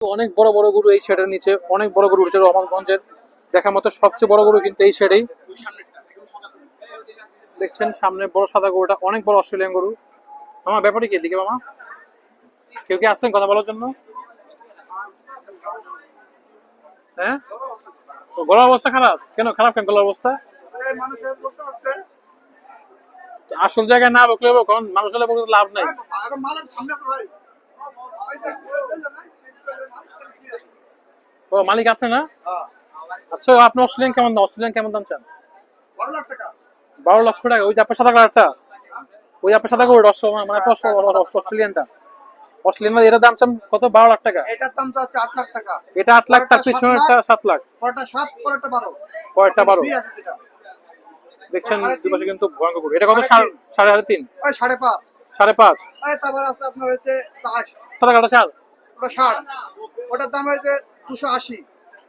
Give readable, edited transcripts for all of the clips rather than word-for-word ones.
অনেক বড় বড় গরু এই শেডের নিচে, অনেক বড় গরু উঠেছে রহমানগঞ্জের দেখার মতো সবচেয়ে বড় গরু কিন্তু এই শেডেই দেখছেন। সামনে বড় সাদা গরুটা অনেক বড় অস্ট্রেলিয়ান গরু। আমার ব্যাপারে কি এদিকে মামা, কেউ কি আসছেন কথা বলার জন্য? হ্যাঁ, তো গলার অবস্থা খারাপ কেন? খারাপ কেন গলার অবস্থা? আসল জায়গায় না বকলে কখন মানুষ হলে বকলে লাভ নাই। ও মালিক আপনি না? আচ্ছা, আপনি অস্ট্রেলিয়ান কেমন দাম? অস্ট্রেলিয়ান কেমন দাম চান? 12 লক্ষ টাকা? ওই যে আপনার সাদা কালারটা, ওই আপনার সাদা গরুটা মানে অস্ট্রেলিয়ানটা, অস্ট্রেলিয়ান এটার দাম চান কত? 12 লাখ টাকা? এটার দাম তো আছে 8 লাখ টাকা। এটা 8 লাখ, তার পিছনে 7 লাখ, পরটা 7, পরটা 12। পরেরটা 12। দুই আছে যেটা। দেখছেন দুই পাশে কিন্তু ভয়ঙ্কর গরু। এটা কত? 3.5? ওই 5.5। 5.5? এই তারপর আছে আপনার হচ্ছে 60। সাদা কালারটা 4? ওটা 60। ওটার দাম হচ্ছে 280।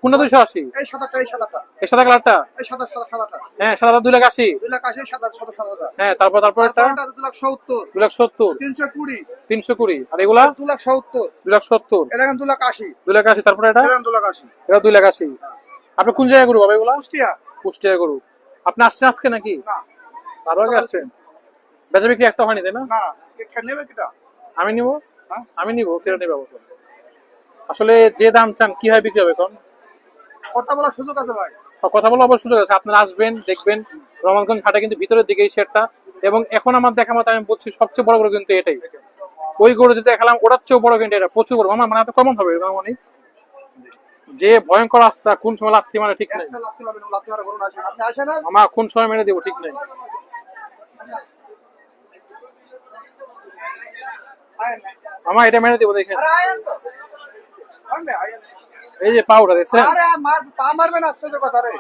কোনটা 280? এই সাদাটা, এই সাদাটা, এই সাদা কালারটা? এই সাদাটা। হ্যাঁ, সাদা 2,80,000। 2 লাখ 80, সাদা। হ্যাঁ, তারপর এটা 2 লাখ 70। 2,70,000। 320। 320? আর এগুলা 2 লাখ 70। 2,70,000। এটা এখন 2 লাখ 80। 2,80,000। তারপরে এটা 2 লাখ 80। এটা 2,80,000। আপনি কোন জায়গায় গরু বাবা এগুলা? কুষ্টিয়া। কুষ্টিয়া গরু। আপনি আসছেন আজকে নাকি? না, আরো আগে আসছেন? বেচা বিক্রি একটা হয়নি তাই না? না, কে নেবে কিটা? আমি নিবো। হ্যাঁ, আমি নিবো, কেউ নেবে অবশ্য। আসলে যে দাম চান কি হয় বিক্রি হবে এখন? কথা বলার সুযোগ আছে ভাই। কথা বলা অবশ্য সুযোগ আছে। আপনারা আসবেন, দেখবেন রহমানগঞ্জ হাটে কিন্তু ভিতরের দিকে এই শেডটা। এবং এখন আমার দেখা মতো আমি বলছি সবচেয়ে বড় গরু কিন্তু এটাই। ওই গরু যদি দেখালাম ওটার চেয়েও বড় কিন্তু এটা প্রচুর বড়। আমার মানে এত কমন হবে মানে যে ভয়ঙ্কর রাস্তা, কোন সময় লাথি মানে ঠিক নাই। একটা লাত্তি মারবেন, লাত্তি মারা গরু না আসেন। আপনি আসেন না? আমার কোন সময় মেরে দেবো ঠিক নাই। আয়েন না। আমার এটা মেরে দেবো দেখেন। আরে আয়েন তো। আনবে আয়েন। এই যে পাউডার দেখছেন? আরে পা মারবেন আশ্চর্য কথা রে।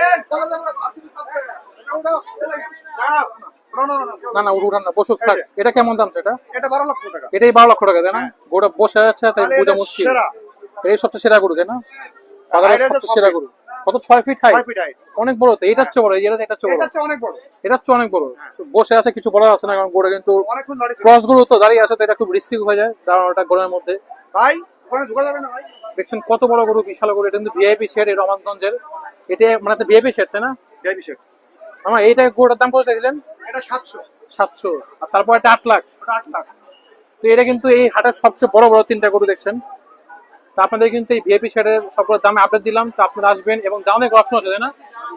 এ চলে যাবো না, আসলে থাকবে না। এটা উঠাও, দাঁড়াও। না না, উঠান না, বসুক থাক। এটা কেমন দাম? এটা এটা 12 লক্ষ টাকা। এটাই 12 লক্ষ টাকা তাই না? গোটা বসে যাচ্ছে তাই তাহলে বোঝা এটা মুশকিল। সেরা। এই সবচেয়ে সেরা গরু তাই না? বাজারের এটা সবচেয়ে 6 সেরা ফিট। গরু। কত? 6 ফিট হাইট? 6 feet height. অনেক বড় তো। এটার চেয়ে বড়? এটা চেয়ে বড়? এটা হচ্ছে অনেক বড়। এটার চেয়ে অনেক বড়। বসে আছে, কিছু বলা যাচ্ছে না কারণ গরু কিন্তু অনেকক্ষণ দাঁড়িয়ে ছিল। ক্রস গরু তো, দাঁড়িয়ে আছে তো এটা খুব রিস্কি হয়ে যায় দাঁড়ানোটা গরমের মধ্যে। ভাই ওখানে ঢোকা যাবে না ভাই। দেখছেন কত বড় গরু, বিশাল গরু। এটা কিন্তু ভিআইপি শেড এই রহমানগঞ্জের। এটা মানে ভিআইপি শেড তাই না? যাই বিষয়। আমার এইটা গরুটার দাম কত চাইছিলেন? এটা 700। 700। আর তারপর এটা 8 লাখ। ওটা 8 লাখ। তো এটা কিন্তু এই হাটের সবচেয়ে বড় বড় 3টা গরু দেখছেন। তো আপনাদের কিন্তু এই ভিআইপি শেডের সবগুলো দামে আপডেট দিলাম। তো আপনারা আসবেন এবং দামে অনেক অপশন আছে তাই না?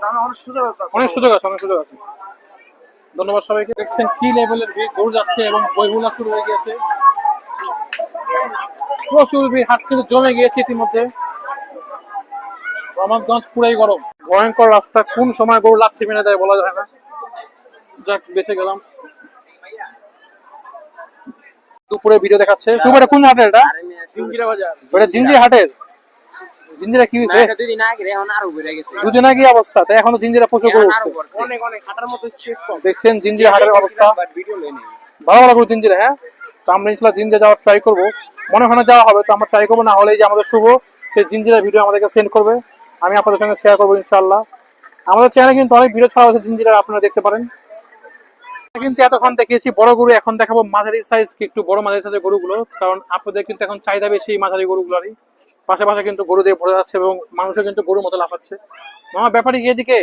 দামে অনেক সুযোগ আছে। অনেক সুযোগ আছে, অনেক সুযোগ আছে। ধন্যবাদ সবাইকে। দেখছেন কি লেভেলের গরু যাচ্ছে এবং বইগুলা শুরু হয়ে গিয়েছে। প্রচুর ভিড়, হাট কিন্তু জমে গিয়েছে ইতিমধ্যে। রহমানগঞ্জ পুরাই গরম, ভয়ঙ্কর রাস্তা। কোন সময় গরু লাথি মেরে দেয় বলা যায় না। যাক, বেঁচে গেলাম। দুপুরে ভিডিও দেখাচ্ছে। সুপারে কোন হাটের এটা? জিঞ্জিরা বাজার। ওটা জিঞ্জিরা হাটের? জিঞ্জিরা কি হয়েছে? দুদিন আগে এখন আরো বেড়ে গেছে। দুদিন আগে অবস্থা, তাই এখনো জিঞ্জিরা প্রচুর গরু উঠছে। অনেক হাঁটার মতো স্পেস কম। দেখছেন জিঞ্জিরা হাটের অবস্থা। ভিডিও নেই। ভালো ভালো গরু জিঞ্জিরা। হ্যাঁ, তো আমরা ইনশাল্লাহ জিঞ্জিরা যাওয়ার ট্রাই করবো। মনে হয় না যাওয়া হবে, তো আমরা ট্রাই করবো। না হলে যে আমাদের শুভ সেই জিঞ্জিরা ভিডিও আমাদেরকে সেন্ড করবে, আমি আপনাদের সঙ্গে শেয়ার করবো ইনশাল্লাহ। আমাদের চ্যানেলে কিন্তু অনেক ভিডিও ছাড়া হয়েছে জিঞ্জিরা, আপনারা দেখতে পারেন। কিন্তু এতক্ষণ দেখিয়েছি বড় গরু, এখন দেখাবো মাঝারি সাইজ, একটু বড় মাঝারি সাইজের গরুগুলো। কারণ আপনাদের কিন্তু এখন চাহিদা বেশি মাঝারি গরুগুলোরই। পাশাপাশি কিন্তু গরু দিয়ে ভরে যাচ্ছে এবং মানুষও কিন্তু গরুর মতো লাফাচ্ছে। আমার ব্যাপারী গিয়ে দিকে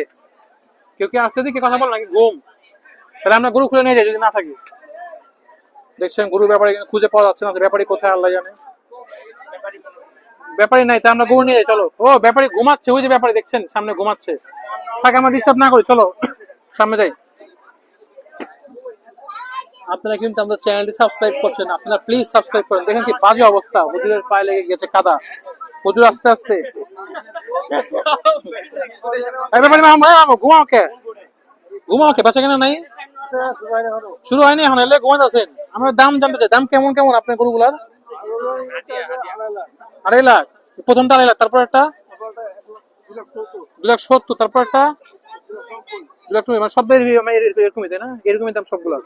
কেউ কি আসছে, দিকে কথা বল নাকি ঘুম? তাহলে আমরা গরু খুলে নিয়ে যাই যদি না থাকি। দেখছেন গরুর ব্যাপারে কিন্তু খুঁজে পাওয়া যাচ্ছে না, ব্যাপারী কোথায় আল্লাহ জানে। ব্যাপারী নাই, তাই আমরা গরু নিয়ে যাই। চলো। ও ব্যাপারী ঘুমাচ্ছে, ওই যে ব্যাপারী দেখছেন সামনে ঘুমাচ্ছে। তাকে আমরা ডিস্টার্ব না করি, চলো সামনে যাই। আপনারা কিন্তু আমাদের চ্যানেলটি সাবস্ক্রাইব করছেন, আপনারা প্লিজ সাবস্ক্রাইব করেন। দেখেন কি বাজে অবস্থা, হুজুরের পায়ে লেগে গেছে কাদা। হুজুর আস্তে আস্তে। ঘুমাও কে? বেচা কেনা নাই? শুরু হয়নি এখন? এলে ঘুমাতে আছেন? আমরা দাম জানতে চাই, দাম কেমন কেমন আপনার গরুগুলার? 2.5 লাখ? প্রথমটা 2.5 লাখ, তারপর একটা 2,70,000, তারপর একটা 2,20,000। মানে সব এরকমই তাই না? এরকমই দাম সবগুলো।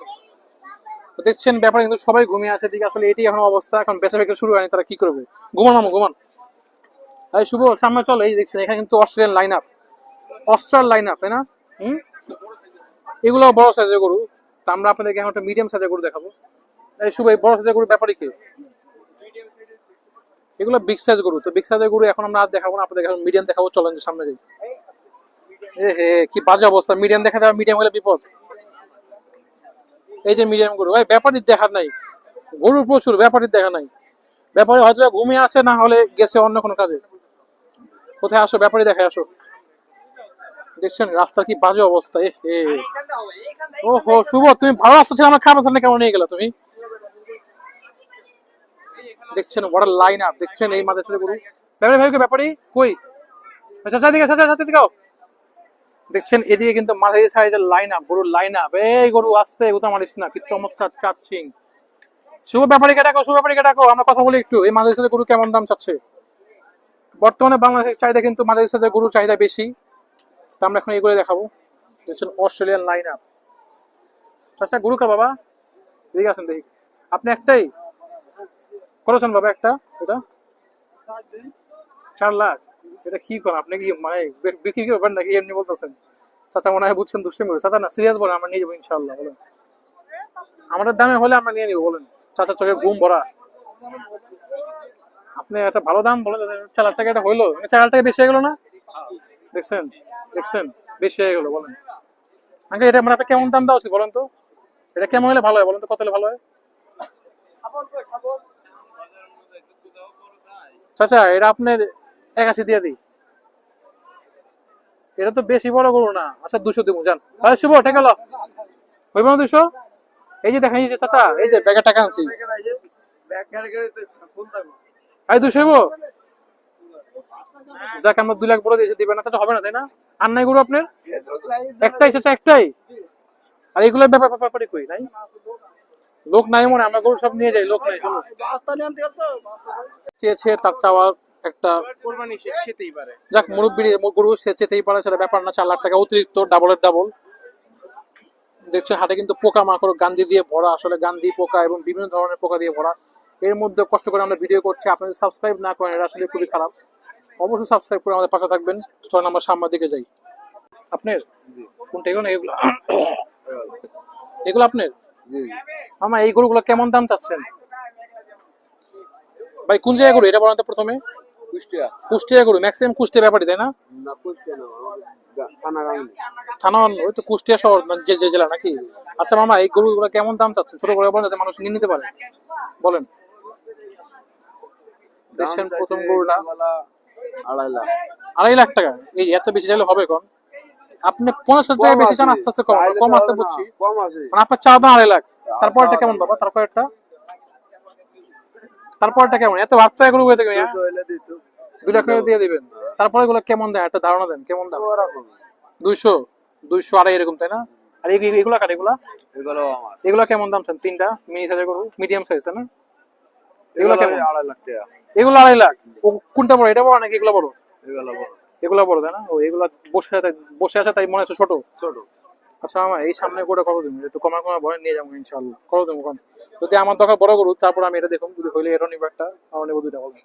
দেখছেন ব্যাপারে কিন্তু সবাই ঘুমিয়ে আছে দিকে। আসলে এটি এখন অবস্থা, এখন বেচা বিক্রি শুরু হয়নি, তারা কি করবে? ঘুমান মামু ঘুমান। এই শুভ সামনে চলো। এই দেখছেন এখানে কিন্তু Australian line up, Austral line up তাই না? এগুলো বড় সাইজের গরু। তা আমরা আপনাদেরকে এখন একটা মিডিয়াম সাইজের গরু দেখাবো। এই শুভ, এই বড় সাইজের গরু ব্যাপারই কি? এগুলো বিগ সাইজ গরু, তো বিগ সাইজের গরু এখন আমরা আর দেখাবো না, আপনাদের এখন মিডিয়াম দেখাবো, চলেন যে সামনে যাই। এ হে, কি বাজে অবস্থা, মিডিয়াম দেখা যাবে, মিডিয়াম হলে বিপদ। এই যে মিডিয়াম গরু, ভাই ব্যাপারীর দেখার নাই, গরু প্রচুর, ব্যাপারীর দেখা নাই। ব্যাপারী হয়তো ঘুমিয়ে আছে, না হলে গেছে অন্য কোনো কাজে। কোথায় আসো, ব্যাপারী দেখে আসো। দেখছেন রাস্তার কি বাজে অবস্থা, এ হে। ওহো শুভ, তুমি ভালো রাস্তা ছিল, আমার খারাপ রাস্তা কেমন নিয়ে গেল তুমি? দেখছেন বড় লাইন আপ, দেখছেন এই মাঝে গরু। ব্যাপারী ভাই, ব্যাপারী কই? আচ্ছা চারদিকে, চারদিকে যাও। দেখছেন এদিকে কিন্তু মাঝে সাইজের লাইন আপ, গরুর লাইন আপ। এই গরু আসতে উতা মারিস না, কি চমৎকার চাচ্ছিং। শুভ ব্যাপারীকে ডাকো, শুভ ব্যাপারীকে ডাকো, আমরা কথা বলি একটু। এই মাঝে সাইজের গরু কেমন দাম চাচ্ছে? বর্তমানে বাংলাদেশের চাহিদা কিন্তু মাঝে সাইজের গরুর চাহিদা বেশি, তো আমরা এখন এইগুলো দেখাবো। দেখছেন অস্ট্রেলিয়ান লাইন আপ। আচ্ছা গরু কা বাবা, এদিকে আসেন দেখি। আপনি একটাই করেছেন বাবা, একটা এটা 4 লাখ? এটা কি করেন আপনি, কি মানে বিক্রি করবেন নাকি এমনি বলতেছেন? চাচা মনে হয় বুঝছেন, দুষ্টিমি করে। চাচা না সিরিয়াস বলেন, আমরা নিয়ে যাবো ইনশাল্লাহ, বলেন। আমাদের দামে হলে আমরা নিয়ে নিবো, বলেন। চাচা চোখে ঘুম ভরা। আপনি একটা ভালো দাম বলে 4 লাখ টাকা, এটা হইলো 4 লাখ টাকা বেশি হয়ে গেল না? দেখছেন, দেখছেন বেশি হয়ে গেল, বলেন। আগে এটা মানে কেমন দাম দেওয়া উচিত বলেন তো? এটা কেমন হলে ভালো হয় বলেন তো, কত হলে ভালো হয়? চাচা এটা আপনার 81 দিয়ে দিই। এটা তো বেশি বড় গরু না। আচ্ছা 200 দিব, যান। তাহলে শুভ টাকা লো, হইব না 200? এই যে দেখেন, এই যে চাচা, এই যে ব্যাগের টাকা আনছি, এই 200 হইব। যাক আমরা 2 লাখ বলে দিয়েছি, দিবেন না? চাচা হবে না, তাই না? আর নাই গরু আপনার? একটাই চাচা, একটাই। আর এগুলোর ব্যাপারে কই নাই, লোক নাই মনে, আমরা গরু সব নিয়ে যাই, লোক নাই। চেয়েছে তার চাওয়ার একটা কোরবানি সে চেতেই পারে। যাক মুরব্বি গরু সে চেতেই পারে, সেটা ব্যাপার না। 4 লাখ টাকা অতিরিক্ত, ডাবলের ডাবল। দেখছেন হাটে কিন্তু পোকা মাকড় গান্ধী দিয়ে ভরা, আসলে গান্ধী পোকা এবং বিভিন্ন ধরনের পোকা দিয়ে ভরা। এর মধ্যে কষ্ট করে আমরা ভিডিও করছি, আপনারা সাবস্ক্রাইব না করেন, এটা আসলে খুবই খারাপ। অবশ্যই সাবস্ক্রাইব করে আমাদের পাশে থাকবেন। চলেন আমরা সামনের দিকে যাই। আপনার কোনটা, এগুলো না এগুলো? এগুলো আপনার? মামা এই গরুগুলো কেমন দাম চাচ্ছেন ভাই? কোন জায়গায় গরু এটা বলেন তো প্রথমে? কুষ্টিয়া গরু, ম্যাক্সিমাম কুষ্টিয়া ব্যাপারই, তাই না? থানা, ওই তো কুষ্টিয়া শহর, মানে যে জেলা নাকি? আচ্ছা মামা এই গরুগুলো কেমন দাম চাচ্ছেন, ছোট করে বলেন, যাতে মানুষ নিয়ে নিতে পারে, বলেন। দেখছেন প্রথম গরুটা 2.5 লাখ টাকা। এই এত বেশি চাইলে হবে কোন? আপনি 50 টাকা বেশি চান, আস্তে আস্তে কম, কম আছে বুঝছি, মানে আপনার চাওয়া দাম 2.5 লাখ। তারপরটা কেমন বাবা, তারপরটা কেমন? এত ভাবতে এগুলো হয়ে থাকে, 2 লাখ টাকা দিয়ে দিবেন? তারপরে এগুলো কেমন দেয়, একটা ধারণা দেন, কেমন দাম? 200, 200 আড়াই এরকম, তাই না? আর এগুলা কার, এগুলা কেমন দাম চান? 3টা মিনি সাইজের গরু, মিডিয়াম সাইজ, না? এগুলা কেমন? 2.5 লাখ টাকা। এগুলো 2.5 লাখ? ও কোনটা বড়, এটা বড় নাকি এগুলো বড়? এগুলা বড়, তাই না? ও এগুলা বসে আছে তাই মনে হচ্ছে ছোট। আচ্ছা মামা এই সামনে গরুটা কত দিন, একটু কমা কমা বলেন, নিয়ে যাবো ইনশাআল্লাহ। কত দিন কম? যদি আমার দরকার বড় গরু, তারপর আমি এটা দেখুন, যদি হইলে এটা নিবো একটা, আমার নেবো 2টা, বলবো।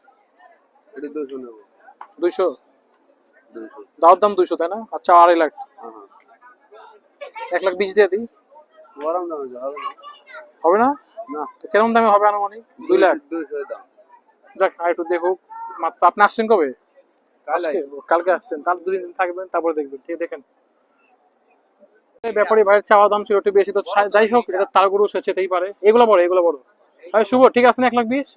200 দাওয়ার দাম 200, তাই না? আচ্ছা 2.5 লাখ, 1,20,000 দিয়ে দিই, হবে না? তো কেমন দামে হবে আনুমানিক? 2 লাখ। যাক আর একটু দেখুক মাত্র। আপনি আসছেন কবে? কালকে আসছেন, তাহলে 2 দিন থাকবেন, তারপরে দেখবেন, ঠিক দেখেন। ব্যাপারী ভাইয়ের চাওয়া দাম ছিল একটু বেশি, তো যাই হোক, এটা তার গরু, সে চেতেই পারে। এগুলো বড়, এগুলো বড়। ভাই শুভ ঠিক আছে না, 1,20,000?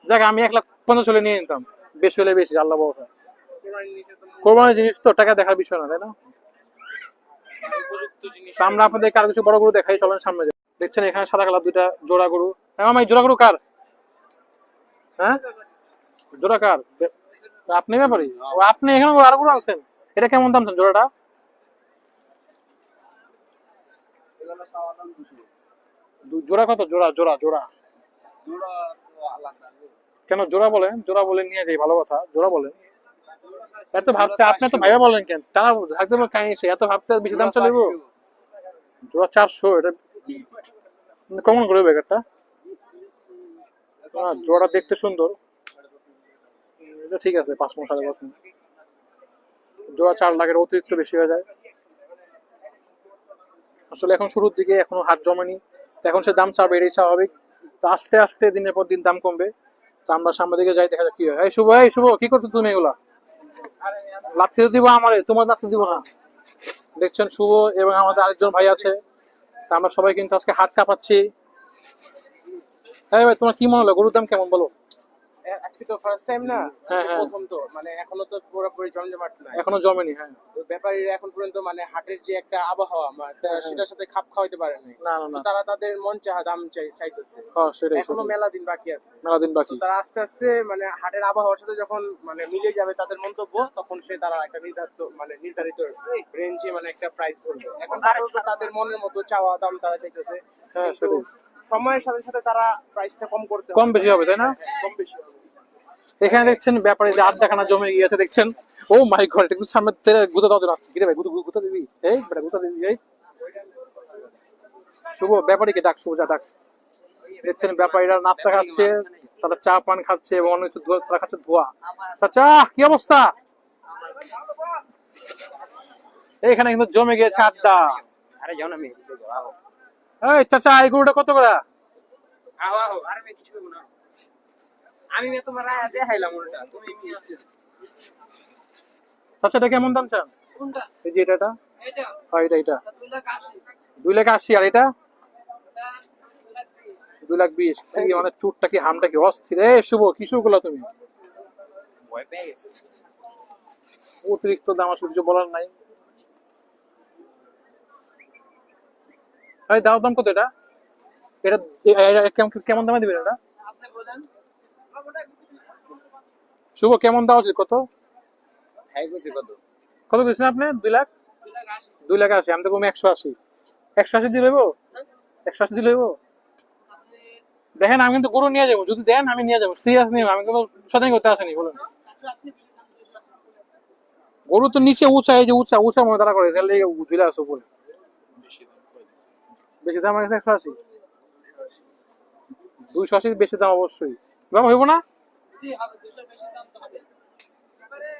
যাক আমি 1,50,000 হলে নিয়ে নিতাম, বেশি হলে বেশি, আল্লাহ ভরসা। কোরবানির জিনিস তো টাকা দেখার বিষয় না, তাই না? আমরা আপনাদেরকে আর কিছু বড় গরু দেখাই, চলেন সামনে যাই। দেখছেন এখানে সাদা কালার 2টা জোড়া গরু। হ্যাঁ মামা এই জোড়া গরু কার? হ্যাঁ জোড়া কার? আপনি ব্যাপারী? আপনি এখানে আরো গরু আনছেন, এটা কেমন দাম চান জোড়াটা? জোড়া কত? জোড়া জোড়া জোড়া কেন জোড়া বলেন? জোড়া বলে নিয়ে যাই, ভালো কথা, জোড়া বলেন। এত ভাবতে আপনি তো ভাইবা বলেন কেন? তারা থাকতে পারে কাহিনী, এত ভাবতে বেশি দাম চলে জোড়া 400, এটা কেমন করে ব্যাগটা? জোড়া দেখতে সুন্দর, এটা ঠিক আছে, 5 মাস 5.5 মাস। জোড়া 4 লাখের অতিরিক্ত বেশি হয়ে যায়। আসলে এখন শুরুর দিকে, এখনো হাট জমেনি, তো এখন সে দাম চাবে, এটাই স্বাভাবিক। তো আস্তে আস্তে দিনের পর দিন দাম কমবে। তো আমরা সামনের দিকে যাই, দেখা যাক কি হয়। এই শুভ কি করছো তুমি এগুলা? লাত্তি দিব আমারে, তোমার লাত্তি দিব না। দেখছেন শুভ এবং আমাদের আরেকজন ভাই আছে। তা আমরা সবাই কিন্তু আজকে হাত কাঁপাচ্ছি। হ্যাঁ ভাই, তোমার কি মনে হলো গরুর দাম কেমন বলো? আজকে তো ফার্স্ট টাইম না, হ্যাঁ, আজকে হ্যাঁ। প্রথম তো মানে এখনো তো পুরোপুরি জমজমাট না। এখনো জমেনি। হ্যাঁ, তো ব্যাপারীরা এখন পর্যন্ত মানে হাটের যে একটা আবহাওয়া সেটার সাথে খাপ খাওয়াইতে পারে নাই। না না তো না, তারা তাদের মন চাহা দাম চাইতেছে। হ্যাঁ সেটাই এখনো সেটাই। মেলা দিন বাকি আছে। মেলা দিন তো বাকি। তারা আস্তে আস্তে মানে হাটের আবহাওয়ার সাথে যখন মানে মিলে যাবে তাদের মন্তব্য, তখন তারা একটা নির্ধারিত রেঞ্জে মানে একটা প্রাইস ধরবে। এখন আপাতত তাদের মনের মতো চাওয়া দাম তারা চাইতেছে। হ্যাঁ কিন্তু সেটাই। সময়ের সাথে সাথে তারা প্রাইসটা কম করতে কম বেশি হবে, তাই না? কম বেশি হবে। এখানে দেখছেন ব্যাপারে যে আড্ডাখানা জমে গিয়েছে দেখছেন। ও মাই গড, একটু সামনে থেকে গুতা দাও আসছে। কিরে ভাই, গুতা দিবি? এই বেটা গুতা দিবি? এই শুভ ব্যাপারীকে ডাক, শুভ যা ডাক। দেখছেন ব্যাপারীরা নাস্তা খাচ্ছে, তারা চা পান খাচ্ছে এবং অনেক কিছু তারা খাচ্ছে ধোয়া। চাচা কি অবস্থা? এখানে কিন্তু জমে গিয়েছে আড্ডা। আরে যাও না আমি এই চাচা, এই গরুটা কত করে? আহো আহো, আর আমি কিছু বলবো না। আমি তোমার রায় দেখাইলাম ওটা, তুমি চাচা এটা কেমন দাম চান? কোনটা? এই যে এটা এটা হ্যাঁ, এটা 2,80,000 2,80,000। আর এটা 2,20,000। কি মানে চুটটা কি হামটা কি অস্থির। এ শুভ, কি শুরু করলা তুমি? ভয় পেয়ে গেছে। অতিরিক্ত দাম আসলে কিছু বলার নাই। এই দাও দাম কত এটা? এটা কেমন দামে দিবেন এটা? আপনি বলেন শুভ কেমন দেওয়া উচিত? কত হ্যাঁ কইছি কত? কত দিচ্ছেন আপনি? 2,00,000? 2,80,000। আমি তো কম 180। 180 দিলে হইব? 180 দিলে হইব? দেখেন আমি কিন্তু গরু নিয়ে যাবো, যদি দেন আমি নিয়ে যাবো, সিরিয়াস নিয়ে। আমি কিন্তু শতানি করতে আসেনি, বলুন। গরু তো নিচে উঁচা, এই যে উঁচা উঁচা মনে তারা করে ঝুলে আসো উপরে। বেশি দাম আছে 180। 280 বেশি দাম অবশ্যই। দাম হইব না? জি হবে 200 বেশি দাম তো হবে। এবারে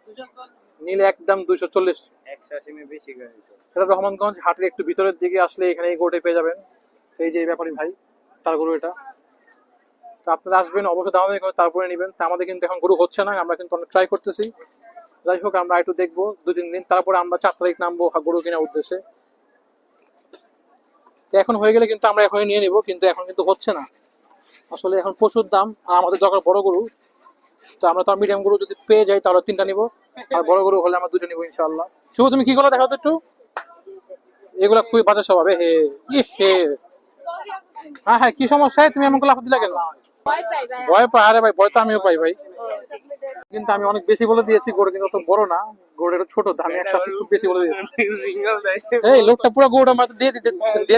200 নিলে একদম 240। 180 মে বেশি গেছে। এটা রহমানগঞ্জ হাটের একটু ভিতরের দিকে আসলে এখানে এই গরুটা পেয়ে যাবেন। এই যে ব্যাপারী ভাই, তার গরু এটা। তো আপনারা আসবেন অবশ্যই, দাম করে তারপরে নেবেন। তা আমাদের কিন্তু এখন গরু হচ্ছে না, আমরা কিন্তু অনেক ট্রাই করতেছি। যাই হোক, আমরা একটু দেখবো 2-3 দিন, তারপরে আমরা 4 তারিখ নামবো গরু কেনার উদ্দেশ্যে। তো এখন হয়ে গেলে কিন্তু আমরা এখনই নিয়ে নিব, কিন্তু এখন কিন্তু হচ্ছে না আসলে। এখন প্রচুর দাম, আর আমাদের দরকার বড় গরু। তো আমরা তার মিডিয়াম গরু যদি পেয়ে যাই তাহলে 3টা নিব, আর বড় গরু হলে আমরা 2টা নিবো ইনশাআল্লাহ। শুভ তুমি কি করো দেখাও তো একটু। এগুলা খুবই বাজে স্বভাব। হে হে, হ্যাঁ হ্যাঁ, কি সমস্যা? তুমি এমন লাফ দিলা কেন? ভয় পাই? আরে ভাই, ভয় তো আমিও পাই ভাই। কিন্তু আমি অনেক বেশি বলে দিয়েছি। গরু কিন্তু অত বড় না, গরুটা একটু ছোট। আমি 180 খুব বেশি বলে দিয়েছি। সিঙ্গেল দেয়। এই লোকটা পুরো গরুটা মাত্র দিয়ে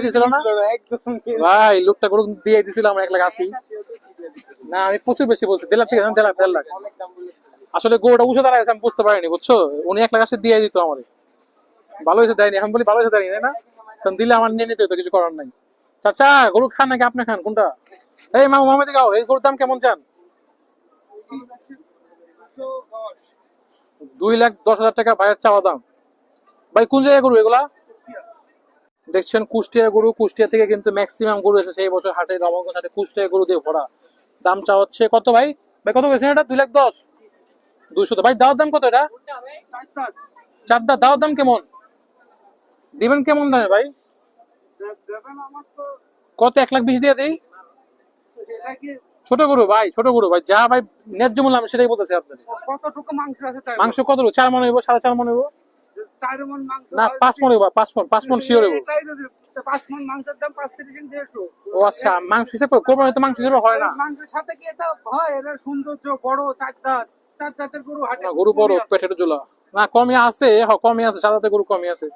দিয়েছিল না ভাই? লোকটা গরু দিয়ে দিয়েছিল আমার 1,80,000। না, আমি প্রচুর বেশি বলছি। 1.5 লাখ থেকে 1.5 লাখ। আসলে গরুটা উঁচু দাঁড়ায় আমি বুঝতে পারিনি, বুঝছো? উনি 1,80,000 দিয়ে দিত আমার। ভালো হয়েছে দেয়নি। এখন বলি ভালো হয়েছে দেয়নি, তাই না? কারণ দিলে আমার নিয়ে নিতে হতো, কিছু করার নাই। চাচা গরু খান নাকি আপনি খান, কোনটা? এই মামু মামাদি গাও, এই গরুর দাম কেমন চান? 2,10,000 টাকা ভাইয়ের চাওয়া দাম। ভাই কোন জায়গায় গরু এগুলা? দেখছেন কুষ্টিয়া গরু। কুষ্টিয়া থেকে কিন্তু ম্যাক্সিমাম গরু এসেছে এই বছর হাটে, রহমতগঞ্জ হাটে কুষ্টিয়া গরু দিয়ে ভরা। দাম চা হচ্ছে কত ভাই? ভাই কত গেছেন এটা? 2,10,000। 200 ভাই, দাওয়ার দাম কত এটা? 4 দাওয়ার দাম কেমন দিবেন? কেমন দামে ভাই? কত? 1,20,000 দিয়ে দিই। ছোট গরু ভাই, ছোট গরু ভাই, যা ভাই ন্যায্য মূল্য আমি সেটাই বলতেছি আপনাদের। কতটুকু মাংস আছে তাই? মাংস কত? 4 মন হইব, 4.5 মন হইব? 4 মণ মাংস না 5 মন হইব, 5 মন শিওর হইব। এটাই যদি 5 মণ মাংসের দাম 5-150। ও আচ্ছা, মাংস হিসেবে কোরবানি তো মাংস হিসেবে হয় না। মাংসের সাথে কি এটা হয়? এটা সৌন্দর্য বড় 4 দাঁত, 4 দাঁতের গরু হাটে না, গরু বড়, পেটের জোলা। না কমই আছে, কমই আছে, সাদাতে গরু কমই আছে।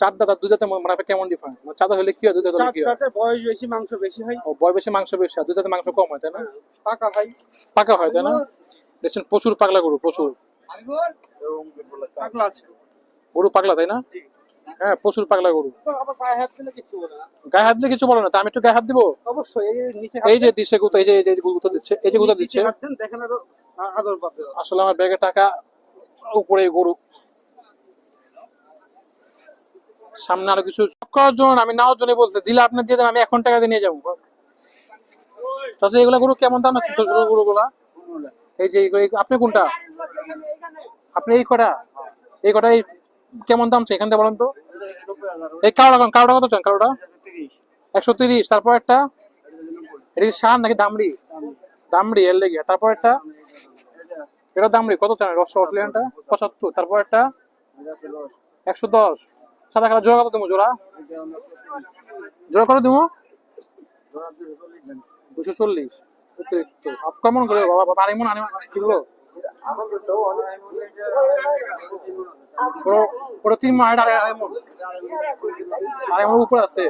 4 দাঁত আর 2 দাঁতে মানে কেমন ডিফারেন্স? মানে 4 দাঁত হলে কি হয়, 2 দাঁত হলে কি হয়? দাঁতে বয়স বেশি মাংস বেশি হয়। ও বয় বেশি মাংস বেশি, আর 2 দাঁতে মাংস কম হয়, তাই না? পাকা হয়। পাকা হয়, তাই না? দেখছেন প্রচুর পাগলা গরু, প্রচুর পাগলা আছে গরু, পাগলা তাই না? হ্যাঁ প্রচুর পাগলা গরু। তো আবার পায়ে হাত দিলে কিছু বলে না। গায়ে হাত দিলে কিছু বলে না, তা আমি একটু গায়ে হাত দিব। অবশ্যই এই নিচে এই যে দিচ্ছে গুতা, এই যে গুতা দিচ্ছে, এই যে গুতা দিচ্ছে। হাত দেন, দেখেন আরো আদর পাবে। আসলে আমার ব্যাগে টাকা, উপরে গরু। সামনে আরো কিছু করার জন্য আমি নাওয়ার জন্য বলছি, দিলে আপনি দিয়ে দেন, আমি এখন টাকা দিয়ে নিয়ে যাবো। চাচা এগুলা গরু কেমন দাম আছে, ছোট ছোট গরু গুলা? এই যে আপনি কোনটা, আপনি এই কটা, এই কটা এই কেমন দাম এখান থেকে বলেন তো? এই কালোটা, কালোটা কত চান? কালোটা 130। তারপর একটা, এটা কি সার নাকি দামড়ি? দামড়ি এর লেগে। তারপর একটা, এটা দামড়ি কত চান? অস্ট্রেলিয়ানটা 75। তারপর একটা 110। সাদা কালো জোড়া কত দেবো? জোড়া জোড়া কত দেবো? 240। অতিরিক্ত কেমন করে বাবা? আড়াই মন কিলো? ওটা 3 মন, আড়াই মন, আড়াই মন উপরে আছে।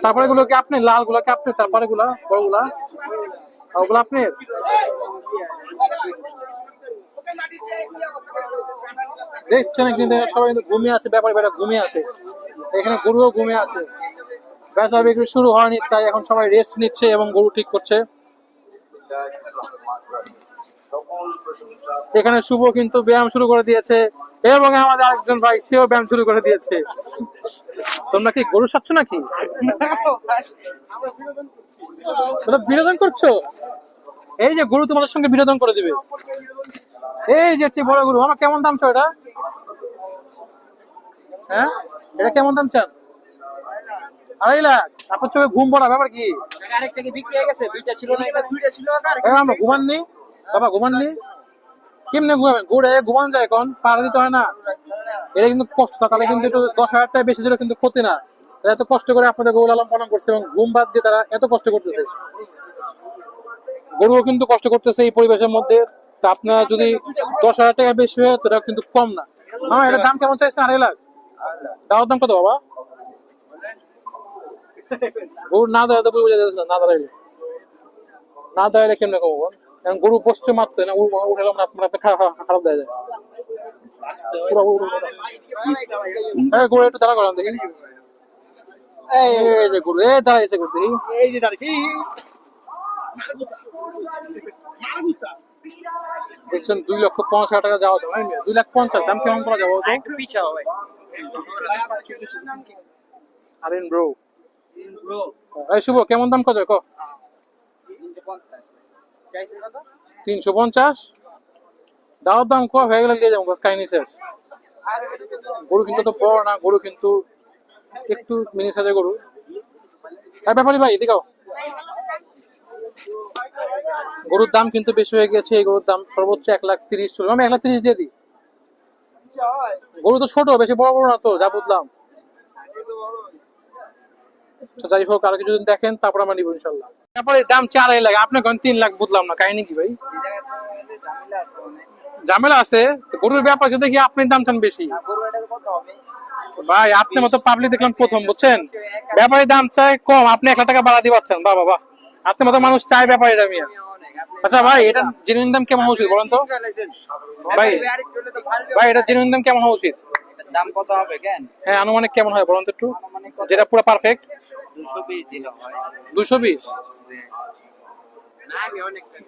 তারপরে এগুলো কি আপনি? লাল গুলা কি আপনি? তারপরে গুলা বড় গুলা ওগুলো আপনি? দেখছেন কিন্তু সবাই কিন্তু ঘুমিয়ে আছে, ব্যাপারে বেটা ঘুমিয়ে আছে, এখানে গরুও ঘুমিয়ে আছে। বেচা বিক্রি শুরু হয়নি, তাই এখন সবাই রেস্ট নিচ্ছে এবং গরু ঠিক করছে। এখানে শুভ কিন্তু ব্যায়াম শুরু করে দিয়েছে এবং আমাদের আরেকজন ভাই সেও ব্যায়াম শুরু করে দিয়েছে। তোমরা কি গরু সাচ্ছ নাকি? তোমরা বিনোদন করছো? এই যে গরু তোমাদের সঙ্গে বিনোদন করে দিবে। এই যে একটি বড় গরু, আমার কেমন দাম চাও এটা? হ্যাঁ, এটা কেমন দাম চান? 2.5 লাখ। আপনার চোখে ঘুম পড়া ব্যাপার কি? আরেকটা কি বিক্রি হয়ে গেছে? দুইটা ছিল না, এটা দুইটা ছিল। আমরা ঘুমাননি বাবা, ঘুমাননি? কেমনে ঘুমাবেন? ঘুরে ঘুমান যায় এখন, পাড়া দিতে হয় না? এটা কিন্তু কষ্ট, তাহলে কিন্তু একটু 10,000 টাকা বেশি দিলে কিন্তু ক্ষতি না। তারা এত কষ্ট করে আপনাদের গরু লালন পালন করছে এবং ঘুম বাদ দিয়ে তারা এত কষ্ট করতেছে। গরুও কিন্তু কষ্ট করতেছে এই পরিবেশের মধ্যে। তা আপনারা যদি 10,000 টাকা বেশি হয় তো এটা কিন্তু কম না। হ্যাঁ, এটার দাম কেমন চাইছেন? 2.5 লাখ। দাওয়ার দাম কত বাবা? গরু না দেয় তো বুঝে যাচ্ছে না, দাঁড়াইলে না দাঁড়াইলে কেমনে কমবো? কারণ গরু বসছে মাত্র না, উঠেলাম না, আপনার খারাপ দেয় যায়। গরু একটু দাঁড়া করান দেখি। এই যে গরু, এই দাঁড়াইছে গরু দেখি, এই যে দাঁড়িয়ে দেখছেন 2,50,000 টাকা যাওয়া যাবে। 2,50,000 দাম কেমন করা যাবো? একটু পিছা হবে। আরেন ব্রো, এই শুভ কেমন দাম কত? 350। দাওয়ার দাম কম হয়ে গেলে দিয়ে যাবো, কাহিনী শেষ। গরু কিন্তু তো বড় না, গরু কিন্তু একটু মিনি সাইজের গরু। ব্যাপারী ভাই এদিকে আও। গরুর দাম কিন্তু বেশি হয়ে গেছে। এই গরুর দাম সর্বোচ্চ 1,30,000 চলবে। আমি 1,30,000 দিয়ে দিই। গরু তো ছোট, বেশি বড় বড় না তো, যা বুঝলাম। যাই হোক, আরো কিছু দেখেন তারপর আমরা নিবো ইনশাল্লাহ। তারপরে দাম 4.5 লাখ, আপনি 3 লাখ, বুঝলাম না কাহিনী কি ভাই? ঝামেলা আছে গরুর ব্যাপার, যদি দেখি আপনি দাম চান বেশি। ভাই আপনার মতো পাবলিক দেখলাম প্রথম, বুঝছেন? ব্যাপারী দাম চাই কম, আপনি 1 লাখ টাকা বাড়া দিয়ে পাচ্ছেন। বাহ বাহ, আপনার মতো মানুষ চাই ব্যাপারী দামি। আচ্ছা ভাই, এটা জেনুইন দাম কেমন হওয়া উচিত বলেন তো? ভাই ভাই এটা জেনুইন দাম কেমন হওয়া উচিত? দাম কত হবে কেন? হ্যাঁ, আনুমানিক কেমন হয় বলেন তো একটু, যেটা পুরো পারফেক্ট? 220 দিলে হয়। 220?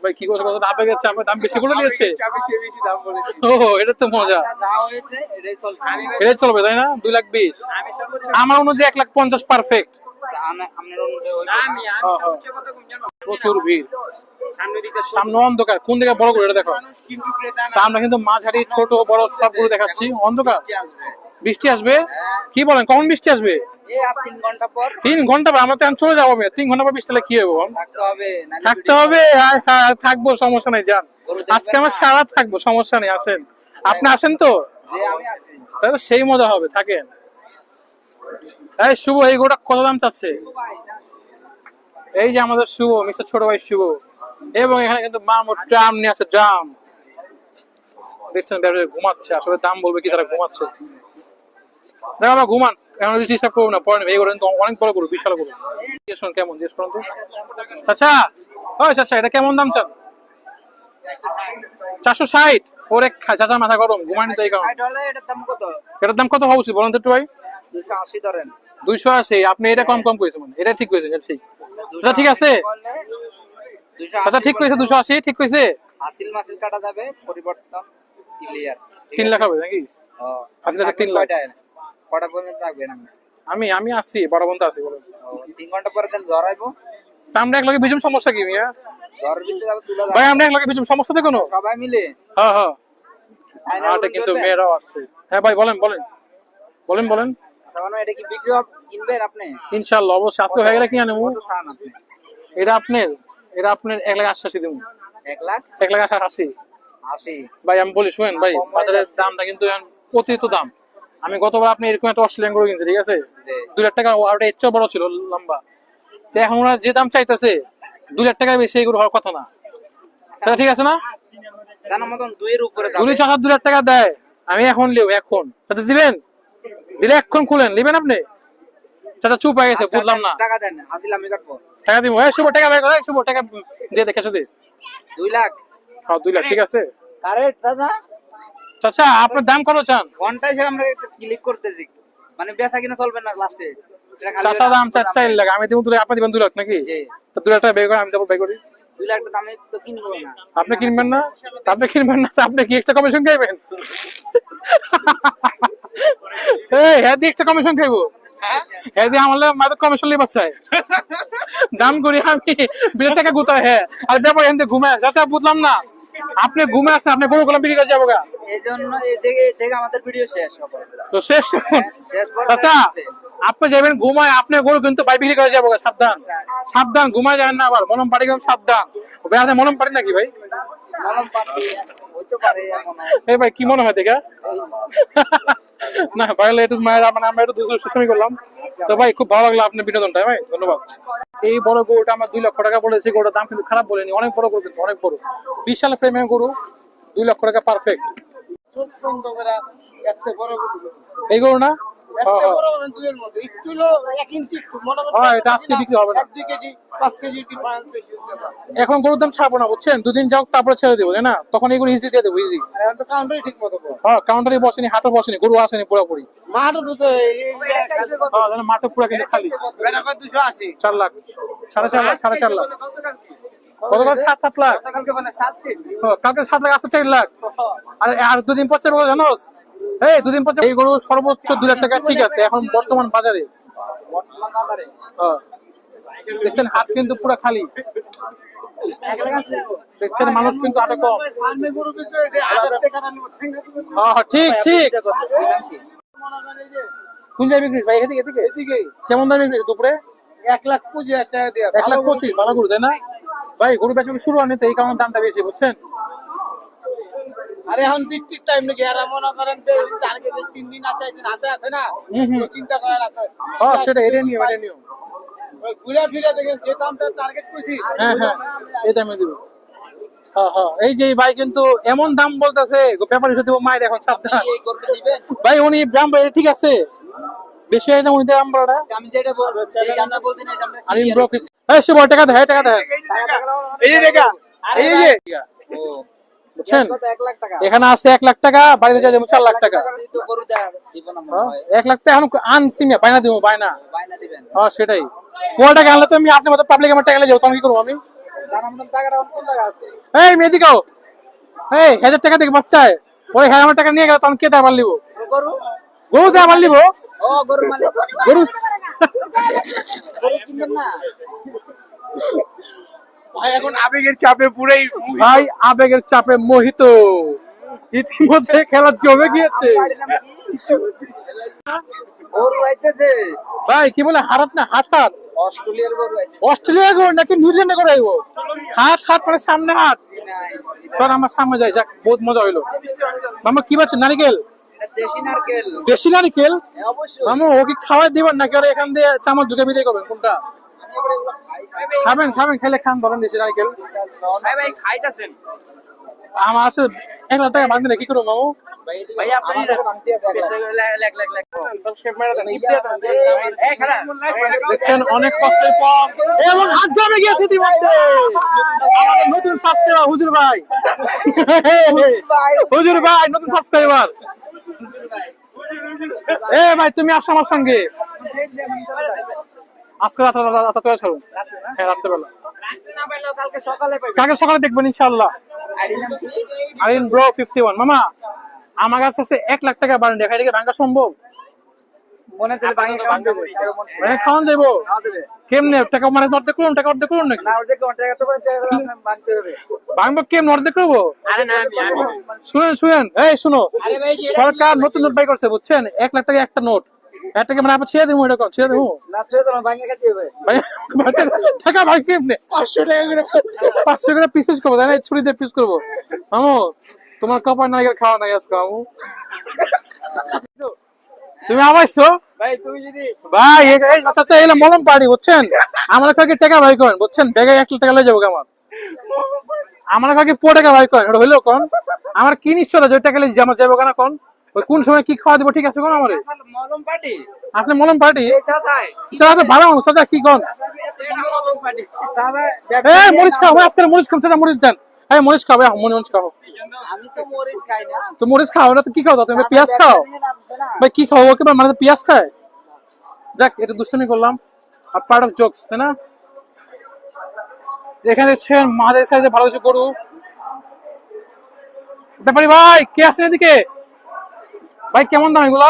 ভাই কি কথা, কত আবেগে চাপে দাম বেশি বলে দিয়েছে। বেশি দাম বলেছি। ও, এটা তো মজা। যা হয়েছে এটাই চলবে। এটা চলবে তাই না? 2,20,000। আমার অনুযায়ী 1,50,000 পারফেক্ট। আপনার অনুযায়ী ওই প্রচুর ভিড়, সামনে অন্ধকার, কোন দিকে বড় করে এটা দেখো। কিন্তু ক্রেতা তা আমরা কিন্তু মাঝারি ছোট বড় সবগুলো দেখাচ্ছি। অন্ধকার, বৃষ্টি আসবে? কি বলেন, কখন বৃষ্টি আসবে? এই আর 3 ঘন্টা পর 3 ঘন্টা পর? আমরা তো এখন চলে যাবো। 3 ঘন্টা পর বৃষ্টি হলে কি হবে? থাকতে হবে, নাহলে থাকতে হবে? থাকবো, সমস্যা নেই, যান। আজকে আমার সারা থাকবো, সমস্যা নেই, আসেন। আপনি আসেন তো, যে আমি আসি। তাহলে সেই মজা হবে, থাকেন। এই শুভ, এই গোটা কত দাম চাচ্ছে? এই যে আমাদের শুভ, মিস্টার ছোট ভাই শুভ, এবং এখানে কিন্তু মামুর ড্রাম নিয়ে আছে, ড্রাম। দেখছেন ঘুমাচ্ছে, আসলে দাম বলবে কি, তারা ঘুমাচ্ছে। দেখো বাবা, ঘুমান, এখন ডিস্টার্ব করবো না, পরে এই করেন তো অনেক বড় করবো, বিশাল করবো। কেমন জিজ্ঞেস করুন তো। আচ্ছা ওই চাচা, এটা কেমন দাম চান? 460? ওরে চাচা মাথা গরম, ঘুমায়নি তো এই কারণ। 60 হলে এটার দাম কত? এটার দাম কত হওয়া উচিত বলেন তো একটু ভাই? 280 ধরেন। 280? আপনি এটা কম কম করেছেন, মানে এটা ঠিক করেছেন, এটা ঠিক। চাচা ঠিক আছে, চাচা ঠিক করেছে, 280 ঠিক করেছে। আসিল মাসিল কাটা যাবে, পরিবর্তন ক্লিয়ার। 3 লাখ হবে নাকি? আচ্ছা, 3 লাখ। কটা পর্যন্ত থাকবেন আপনি? আমি আসছি, বড় বন্ধু আছি, বলেন। 3 ঘন্টা পরে দেন জ্বর আইবো। তা আমরা এক লগে বিজুম, সমস্যা কি মিয়া? জ্বর দিতে যাবে তুলা ভাই আমরা এক লগে বিজুম, সমস্যা তো কোনো? সবাই মিলে। হ্যাঁ হ্যাঁ, আয়না এটা বন্ধ কিন্তু করবেন? মেয়েরাও আসছে। হ্যাঁ ভাই বলেন বলেন বলেন বলেন। তাহলে এটা কি বিক্রি কিনবেন আপনি? ইনশাআল্লাহ, অবশ্যই আজকে হয়ে গেলে কি আনবো। কত চান আপনি? এটা আপনার 1,80,000 দেবো। 1 লাখ 1,80,000। 80। ভাই আমি বলি শুনেন ভাই, বাজারের দামটা কিন্তু এখন অতিরিক্ত দাম। আমি গতবার আপনি এরকম একটা অস্ট্রেলিয়ান গরু কিনছি, ঠিক আছে, 2 লাখ টাকা, ওটা এর চেয়েও বড় ছিল, লম্বা। তো এখন ওরা যে দাম চাইতেছে 2 লাখ টাকা বেশি, এই গরু হওয়ার কথা না। সেটা ঠিক আছে না? জানার মতন 2 এর উপরে যাবে। যদি চাকা 2 লাখ টাকা দেয়, আমি এখন লিও, এখন সেটা দিবেন? দিলে এখন খুলেন, নিবেন আপনি? চাচা চুপ হয়ে গেছে, বুঝলাম না। টাকা দেন, হাজিল আমি কাটবো। টাকা দিব, এই শুভ টাকা বের করে, শুভ টাকা দিয়ে দেখে দে। 2 লাখ। হ্যাঁ 2 লাখ, ঠিক আছে। আরে দাদা, চাচা আপনার দাম কত চান? ঘন্টায় সে আমরা একটা ক্লিক করতেছি, মানে বেচা কিনা চলবে না লাস্টে। চাচা দাম 4 লাখ, আমি দিব 2 লাখ, আপনি দিবেন 2 লাখ নাকি? জি। তো 2 লাখ টাকা বের করে আমি দেবো, বের করি। 2 লাখ টাকা দামে তো কিনবো না। আপনি কিনবেন না? তা আপনি কিনবেন না, তা আপনি কি এক্সট্রা কমিশন খাইবেন? এই হ্যাঁ দিয়ে এক্সট্রা কমিশন খাইবো? হ্যাঁ দিয়ে আমার মাঝে কমিশন লিবার চাই, দাম করি আমি 2 টাকা গুতায়। হ্যাঁ আর ব্যাপার এখান থেকে ঘুমায়। চাচা বুঝলাম না, আপনি ঘুমে আসছেন, আপনি গরু গোলাম বিক্রি করে যাবো গা। এই জন্য এই দেখে আমাদের ভিডিও শেষ হবে। তো শেষ চাচা, আপনি যাবেন ঘুমায়, আপনি গরু কিন্তু বাই বিক্রি করে যাবো গা, সাবধান সাবধান, ঘুমায় যান না আবার, মলম পাড়ি গেলাম, সাবধান। ভাই আপনি মলম পাড়ি নাকি ভাই? মলম পাতি হইতে পারে এখন। এই ভাই কি মনে হয় দেখা? না ভাই একটু মায়ের মানে আমরা একটু দুষ্টামি করলাম। তো ভাই খুব ভালো লাগলো আপনার বিনোদনটা, ভাই ধন্যবাদ। এই বড় গরুটা আমরা 2 লক্ষ টাকা বলেছি, গরুটার দাম কিন্তু খারাপ বলেনি, অনেক বড় গরু, কিন্তু অনেক বড়, বিশাল ফ্রেমের গরু, 2 লক্ষ টাকা পারফেক্ট। চোখ বন্ধ করে এত বড় এই গরু না? এত বড় দুইয়ের মধ্যে একটু হলো 1 ইঞ্চি একটু মনে হ্যাঁ এটা আজকে বিক্রি হবে না। 2 কেজি 5 কেজি ডিফারেন্স বেশি হতে পারে। এখন গরুর দাম ছাড়বো না, বুঝছেন, 2 দিন যাও তারপরে ছেড়ে দেবো, তাই না? তখন এগুলো ইজি দিয়ে দেবো, ইজি। এখন তো কাউন্টারই ঠিক মতো করে হ্যাঁ কাউন্টারে বসেনি, হাটও বসেনি, গরু আসেনি পুরোপুরি। মাঠও তো হ্যাঁ যেন মাঠে পুরো কিন্তু খালি। 280 4 লাখ, 4.5 লাখ, 4.5 লাখ, কত করে? 7 লাখ। কালকে মানে 7 চেয়ে কালকে 7 লাখ, আসতে 4 লাখ। আর 2 দিন পর চাইবো, জানোস? এই 2 দিন পর এই গরু সর্বোচ্চ 2 লাখ টাকা, ঠিক আছে, এখন বর্তমান বাজারে। বর্তমান বাজারে হ্যাঁ দেখছেন হাট কিন্তু পুরো খালি, 1 লাখ আছে। দেখছেন মানুষ কিন্তু হাটে কম। ফার্মে গরু বিক্রি হইছে 1000 টাকা না নিব ঠেঙ্গা দিবেন হ্যাঁ হ্যাঁ ঠিক ঠিক। এটা কত? দিলাম কি? মনে করেন এই যে কোন জায়গায় বিক্রি ভাই? এদিকে এদিকে। এদিকে কেমন দামে বিক্রি দুপুরে? 1,25,000 টাকা দিয়া 1,25,000, ভালো গরু তাই না ভাই? গরু বেচা শুরু হয়নি তো, এই কারণে দামটা বেশি, বুঝছেন। আরে এখন বিক্রির টাইম নাকি, আর মনে করেন যে টার্গেট 3 দিন আছে 4 দিন হাতে আছে না, তো চিন্তা করে না তো। হ্যাঁ সেটা এটা নিও, এটা নিও। ওই ঘুরে ফিরে দেখেন যে দামটা টার্গেট করছি। হ্যাঁ হ্যাঁ এই দামে দিব। হ্যাঁ হ্যাঁ এই যে ভাই কিন্তু এমন দাম বলতেছে, ব্যাপারী সাথে মায়ের এখন সাবধান। এই গরুটা দিবেন? ভাই উনি দাম বলে ঠিক আছে, বেশি হয়ে যায় উনি দাম বলাটা। আমি যেটা বলবো এই দামটা বলতে না, এই দামটা আমি প্রফিট। এই সে বড় টাকা দেয়, টাকা দেয়, এই যে দেখা এই যে ও বুঝছেন। কত? 1 লাখ টাকা। এখানে আছে 1 লাখ টাকা, বাড়িতে যাই দেবো 4 লাখ টাকা। দিয়ে তো গরু দিব না মনে হয়। 1 লাখ টাকা এখন আনছি না, বাইনা দিব, বাইনা। বাইনা দিবেন? হ্যাঁ সেটাই। কোন টাকা আনলে তো আমি আপনার মতো পাবলিক আমার টাকা নিয়ে যাবো, তখন কি করবো আমি? জানার মতন টাকাটা কোন টাকা আছে? এই মেয়েদিকাও, এই 1000 টাকা থেকে বাচ্চায় ওই 1000 টাকা নিয়ে গেল, তখন কে দেয় লিবো? গরু? গরু দেয় লিবো? ও গরু মানে গরু গরু কিনবেন না? ভাই এখন আবেগের চাপে পুরাই ভাই আবেগের চাপে মোহিত, ইতিমধ্যে খেলা জমে গিয়েছে। গরু আইতেছে। ভাই কি বলে হারাত না, হাত হাত অস্ট্রেলিয়ার গরু আইতেছে। অস্ট্রেলিয়া গো নাকি নিউজিল্যান্ডে করে আইবো? হাত হাত মানে সামনে হাত। নাই, চল আমার সামনে যাই, যাক বহুত মজা হইলো। মামা কি পাচ্ছেন? নারিকেল? এটা দেশি নারকেল। দেশি নারিকেল? হ্যাঁ, অবশ্যই। মামা ও কি খাওয়াই দিবেন নাকি ওরা এখান দিয়ে চামচ ঢুকে বিদায় করবেন, কোনটা? আমি এবারে এগুলো খাই না। খাবেন খাবেন, খেলে খান, ধরেন দেশি নারিকেল। ভাই ভাই খাইতাছেন? আমার আছে 1 লাখ টাকা বাঁধলে কি করবো মামু? ভাই আপনি ভাঙতে আছে লাখ লাখ লাখ। সাবস্ক্রাইব করে দেন, এই খালা দেখছেন অনেক কষ্টের পর এবং হাত জমে গিয়েছে ইতিমধ্যে আমাদের নতুন সাবস্ক্রাইবার হুজুর ভাই। হুজুর ভাই নতুন সাবস্ক্রাইবার। এ ভাই তুমি আসো আমার সঙ্গে আজকে রাতে ছাড়ুন। হ্যাঁ রাত্রেবেলা, কালকে সকালে দেখবেন ইনশাআল্লাহ। আরিন ব্রো 51। মামা আমার কাছে আছে 1 লাখ টাকা বাড়ি, দেখা এদিকে ভাঙা সম্ভব? মনে হচ্ছে ভাঙে খাওয়ান দেবে মানে খাওয়ান দেবো দেবে কেমনে টাকা মানে অর্ধেক করুন টাকা অর্ধেক করুন নাকি না ওদের কন্ট্রাক্ট তো ভাঙতে হবে ভাঙবো কেমন অর্ধেক করবো আরে না আমি শুনেন শুনেন এই শুনো সরকার নতুন নোট বাই করছে বুঝছেন 1 লাখ টাকা একটা নোট একটা মানে আপনার ছেড়ে দেবো এটা ছেড়ে দেবো না ছুঁয়ে তোমার ভাঙে খেতে হবে টাকা ভাই কেমনে 500 করে পিস করবো তাই না ছুরি দিয়ে পিস করবো মামু তোমার কপাল নাগের খাওয়া নাই আজকে মামু তুমি আবাইছো ভাই তুমি যদি ভাই এই চাচা এলে মলম পার্টি বুঝছেন আমার কাছে টাকা ভাই করেন বুঝছেন ব্যাগে 1 লাখ টাকা লয়ে যাবো আমার আমার কাছে 4 টাকা ভাই করেন ওটা হইলো কোন আমার কি নিশ্চয় যে টাকা লয়ে আমার যাবো কেন কোন ওই কোন সময় কি খাওয়া দিব ঠিক আছে কোন আমারে মলম পার্টি আপনি মলম পার্টি এই সাথায় চাচা তো ভালো মানুষ চাচা কি কোন মলম পার্টি তাহলে এই মরিচ খাও ভাই আজকে মরিচ খাও চাচা মরিচ দেন এই মরিচ খাও ভাই মরিচ খাও আমি তো মরিচ খাই না তো মরিচ খাও না তো কি খাও তুমি পেঁয়াজ খাও ভাই কি খাও ওকে ভাই মানে পেঁয়াজ খায় যাক এটা দুষ্টুমি করলাম আর পার্ট অফ জোকস তাই না এখানে দেখছেন মাঝের সাইজে ভালো কিছু গরু ব্যাপারি ভাই কে আছেন এদিকে ভাই কেমন দাম এগুলা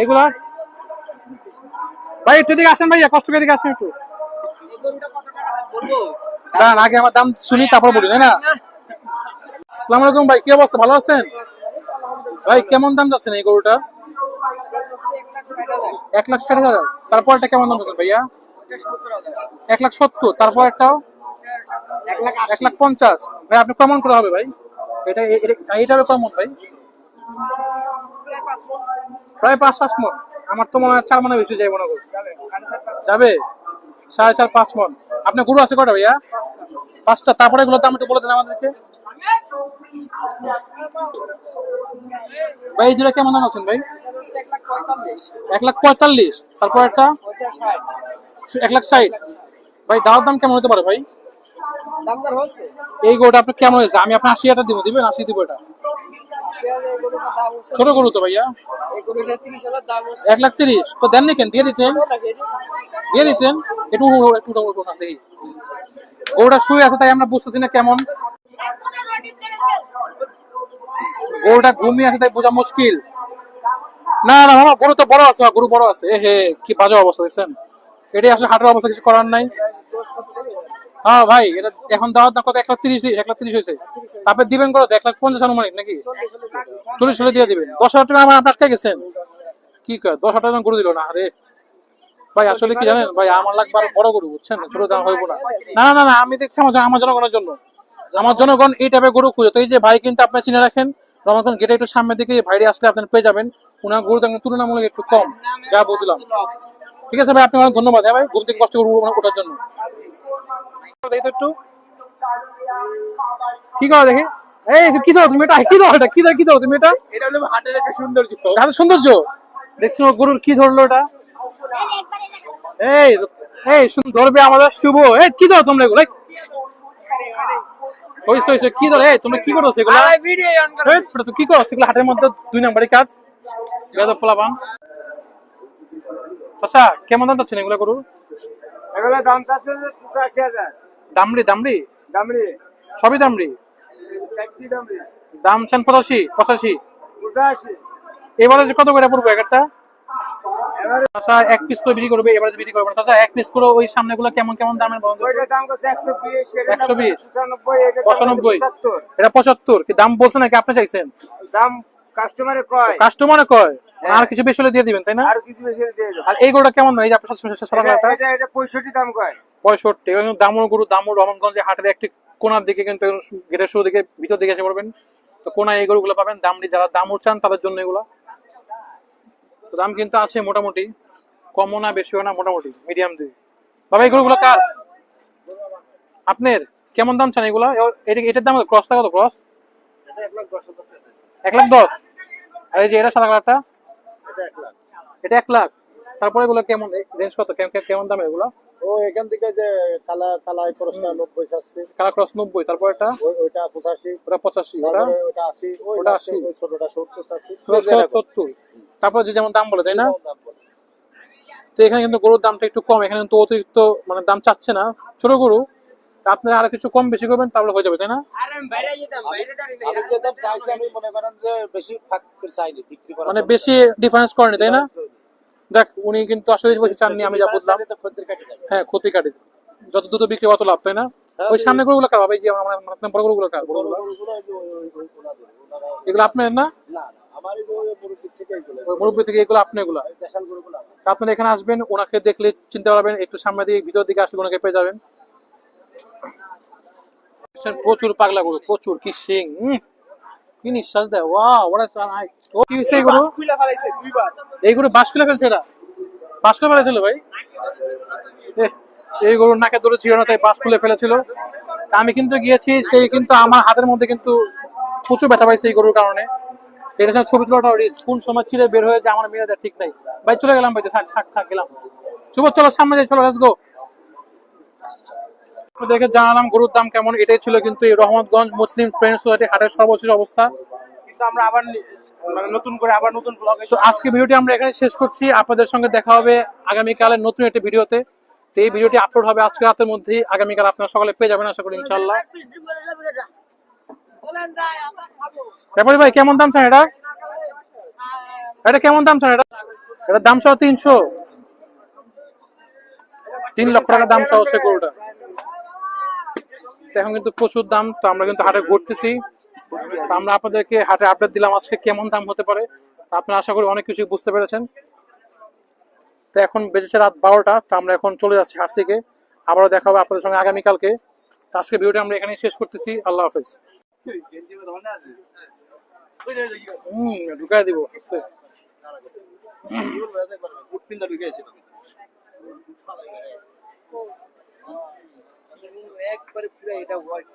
এগুলা ভাই একটু এদিকে আসেন ভাইয়া কষ্ট করে এদিকে আসেন একটু এই গরুটা কত টাকা বলবো দাঁড়ান আগে আমার দাম শুনি তারপর বলি তাই না আসসালামু আলাইকুম ভাই কি অবস্থা ভালো আছেন ভাই কেমন দাম যাচ্ছেন এই গরুটা 1,60,000 তারপর এটা কেমন দাম যাচ্ছেন ভাইয়া 1,70,000 তারপর একটাও 1,50,000 ভাই আপনি কেমন করে হবে ভাই এটা এইটারও কেমন ভাই প্রায় 5-6 মন আমার তো মনে হয় 4 মনে বেশি যাই মনে করি যাবে 4.5-5 মন আপনার গরু আছে কটা ভাইয়া 5টা তারপরে এগুলো দাম একটু বলে দেন আমাদেরকে ভাই এই দুটো কেমন দাম আছেন ভাই 1,45,000 তারপর একটা 1,60,000 ভাই দাওয়ার দাম কেমন হতে পারে ভাই দামদার হচ্ছে এই গরুটা আপনার কেমন হয়েছে আমি আপনার 80,000 দিব দিবেন 80 দিব এটা ছোট গরু তো ভাইয়া এই গরুটা 30,000 দাম হচ্ছে 1,30,000 তো দেন নি কেন দিয়ে দিতেন একটু একটু না দেখি গরুটা শুয়ে আছে তাই আমরা বুঝতেছি না কেমন গরুটা ঘুমিয়ে আছে তাই বোঝা মুশকিল না না বাবা গরু তো বড় আছে গরু বড় আছে হে কি বাজে অবস্থা দেখছেন এটাই আসলে হাটের অবস্থা কিছু করার নাই হ্যাঁ ভাই এটা এখন দাওয়ার দাম কত 1,30,000 হয়েছে তারপরে দিবেন কত 1,50,000 আনুমানিক নাকি 40 হলে দিয়ে দিবেন 10,000 টাকা আমার আপনার গেছেন কি কয় 10,000 টাকা গরু দিল না আরে ভাই আসলে কি জানেন ভাই আমার লাগবে আরো বড় গরু বুঝছেন ছোট দাম হইব না না না না আমি দেখছি আমার জনগণের জন্য আমার জনগণ এই টাইপের গরু খুঁজে তো এই যে ভাই কিন্তু আপনি চিনে রাখেন রমাগঞ্জ গেটে একটু সামনের দিকে ভাইরে আসলে আপনি পেয়ে যাবেন ওনার গরু দাম তুলনামূলক একটু কম যা বুঝলাম ঠিক আছে ভাই আপনি অনেক ধন্যবাদ হ্যাঁ ভাই ঘুম থেকে কষ্ট করবো ওঠার জন্য দেখি তো একটু কি করো দেখি এই কি ধরো তুমি এটা কি ধরো এটা কি ধরো তুমি এটা এটা হলো হাটের একটা সৌন্দর্য এত সৌন্দর্য দেখছেন গরুর কি ধরলো এটা এই এই ধরবে আমাদের শুভ এই কি ধরো তোমরা এগুলো কি ধরো এই তোমরা কি করো সেগুলো কি করো সেগুলো হাটের মধ্যে 2 নম্বরের কাজ বেদব ফলাবান আচ্ছা কেমন দাম যাচ্ছে এগুলো গরু এগুলো দাম চাচ্ছে 85,000 দামড়ি দামড়ি দামড়ি সবই দামড়ি একটি দামড়ি দাম চান 85 85 এবারে কত করে পড়বে একটা আচ্ছা 1 পিস করে বিক্রি করবে এবারে বিক্রি করবে আচ্ছা 1 পিস করে ওই সামনেগুলো কেমন কেমন দামের বন্ধ ওইটার দাম কত 120 এর 120 95 এটা 75 কি দাম বলছেন নাকি আপনি চাইছেন দাম কাস্টমারে কয় কাস্টমারে কয় আর কিছু বেশি হলে দিয়ে দিবেন তাই না আর কিছু বেশি দিয়ে দাও আর এই গরুটা কেমন এই যে আপনার সাথে এটা 65 দাম কয় 65 এবং দামুর গরু দামুর রহমানগঞ্জে হাটের একটি কোনার দিকে কিন্তু গেটের শুরু দিকে ভিতর দিকে এসে পড়বেন তো কোনায় এই গরুগুলো পাবেন দামড়ি যারা দামুর চান তাদের জন্য এগুলো তো দাম কিন্তু আছে মোটামুটি কমও না বেশিও না মোটামুটি মিডিয়াম দিয়ে বাবা এই গরুগুলো কার আপনার কেমন দাম চান এগুলো এটার দাম ক্রসটা কত ক্রস 1,10,000 আর এই যে এটা সাদা কালারটা এটা 1 লাখ তারপরে এগুলো কেমন রেঞ্জ কত কেমন দাম এগুলো ও এখান থেকে যে কালা কালা ক্রসটা 90 আসছে কালা ক্রস 90 তারপর এটা ওইটা 85 ওটা 85 ওটা 80 ওটা 80 ওই ছোটটা 70 আসছে 70 তারপর যে যেমন দাম বলে তাই না তো এখানে কিন্তু গরুর দামটা একটু কম এখানে কিন্তু অতিরিক্ত মানে দাম চাচ্ছে না ছোট গরু আপনারা আরো কিছু কম বেশি করবেন তাহলে হয়ে যাবে তাই না আমি যে দাম চাইছি আমি মনে করেন যে বেশি ফাঁক চাইনি বিক্রি করা মানে বেশি ডিফারেন্স করেনি তাই না দেখ উনি কিন্তু আসলে বেশি চাননি, আমি যা বুঝলাম। তো খদ্দের কাটে যাবে। হ্যাঁ, ক্ষতি কাটে, যত দ্রুত বিক্রি অত লাভ, তাই না? ওই সামনে গরুগুলো কার বাবা? এই যে আমার বড় গরুগুলো কার? বড়গুলো এগুলো আপনার না? না না, আমার এই মুরব্বি থেকে এগুলো ওই মুরব্বী থেকে এগুলো আপনি এগুলা? দেশাল গরুগুলো আমার। তা আপনারা এখানে আসবেন, ওনাকে দেখলে চিনতে পারবেন, একটু সামনে দিয়ে ভিতর দিকে আসলে ওনাকে পেয়ে যাবেন। প্রচুর পাগলা গরু, প্রচুর, কি সিং, কি নিঃশ্বাস দেয়, ওয়াও ওরা চালায়। ও কি হইছে এই গরু? খুলে ফেলাইছে দুইবার। এই গরু বাস খুলে ফেলছে, এরা বাস খুলে ফেলেছিল ভাই। এহ, এই গরুর নাকে দড়ি ছিল না, তাই বাস খুলে ফেলেছিল। তা আমি কিন্তু গিয়েছি, সেই কিন্তু আমার হাতের মধ্যে কিন্তু প্রচুর ব্যথা পাইছে এই গরুর কারণে। এটা সঙ্গে ছবি তোলাটা কোন সময় চিরে বের হয়ে যায় আমার মেয়ে দেয় ঠিক নাই। ভাই চলে গেলাম ভাই, থাক থাক থাক গেলাম। শুভ চলো সামনে যাই, চলো লেটস গো। দেখে জানালাম গরুর দাম কেমন। এটাই ছিল কিন্তু এই রহমতগঞ্জ মুসলিম ফ্রেন্ডস সোসাইটি হাটের সর্বশেষ অবস্থা। কিন্তু আমরা আবার মানে নতুন করে আবার নতুন ব্লগে তো আজকে ভিডিওটি আমরা এখানে শেষ করছি। আপনাদের সঙ্গে দেখা হবে আগামীকালের নতুন একটি ভিডিওতে। তো এই ভিডিওটি আপলোড হবে আজকে রাতের মধ্যেই, আগামীকাল আপনারা সকালে পেয়ে যাবেন আশা করি ইনশাআল্লাহ। ব্যাপারী ভাই কেমন দাম চান এটা? এটা কেমন দাম চান এটা? এটার দাম চাও 300, 3 লক্ষ টাকা দাম চাও সে গরুটা। তো এখন কিন্তু প্রচুর দাম। তো আমরা কিন্তু হাটে ঘুরতেছি, তো আমরা আপনাদেরকে হাটে আপডেট দিলাম আজকে কেমন দাম হতে পারে। তো আপনারা আশা করি অনেক কিছু বুঝতে পেরেছেন। তো এখন বেজেছে রাত 12টা। তো আমরা এখন চলে যাচ্ছি হাট থেকে। আবারও দেখা হবে আপনাদের সঙ্গে আগামীকালকে। তো আজকে ভিডিওটি আমরা এখানেই শেষ করতেছি। আল্লাহ হাফেজ। ঢুকাই দিব। উটপিনটা ঢুকেছিল। একবারে পুরো এটা হোয়াইট।